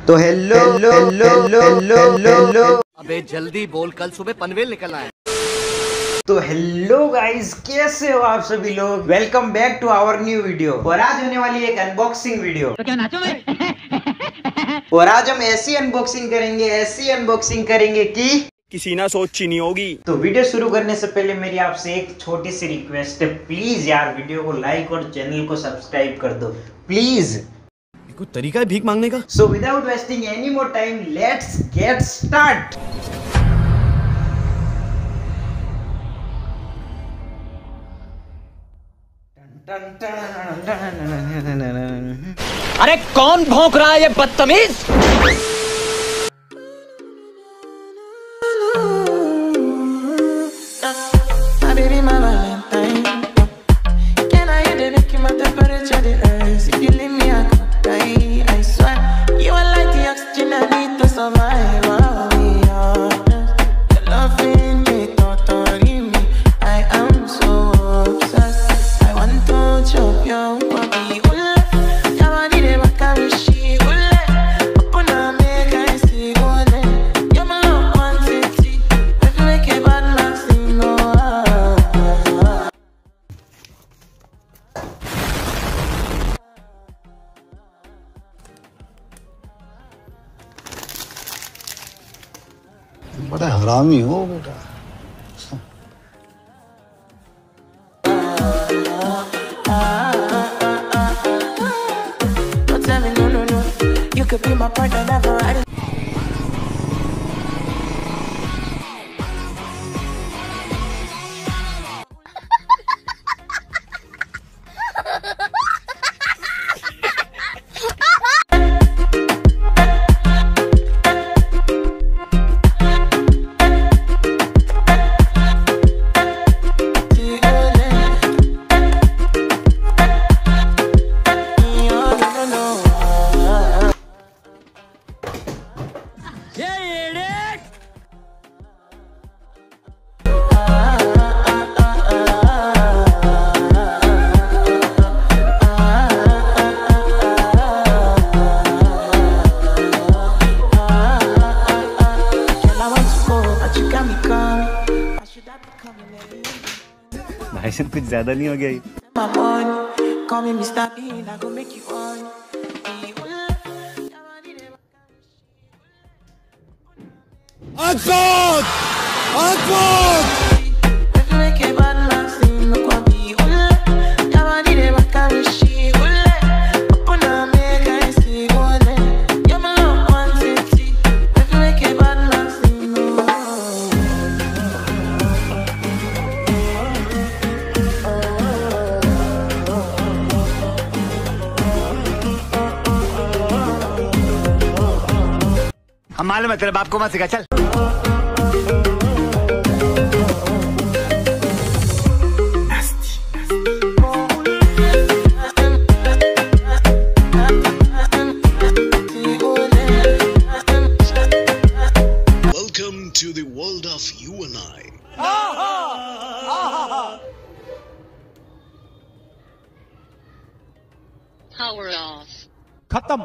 तो hello hello hello hello hello, अबे जल्दी बोल, कल सुबह पनवेल निकलना है। तो हेलो गाइस, कैसे हो आप सभी लोग। Welcome back to our new video. और आज होने वाली एक अनबॉक्सिंग वीडियो। तो क्या नाचो मैं? और आज हम ऐसी अनबॉक्सिंग करेंगे कि किसी ना सोची नहीं होगी। तो वीडियो शुरू करने से पहले मेरी आपसे एक छोटी सी रिक्वेस्ट है, प्लीज यार वीडियो को लाइक और चैनल को सब्सक्राइब कर दो प्लीज। कोई तरीका है भीख मांगने का? So without wasting any more time, let's get start. अरे कौन भौंक रहा है ये बदतमीज? बड़ा हरामी हो बेटा। भाई साहब कुछ ज्यादा नहीं हो गया ये? हम मालूम है तेरे बाप को मत सिखा, चल। Welcome to the world of you and I. Power off. खत्म।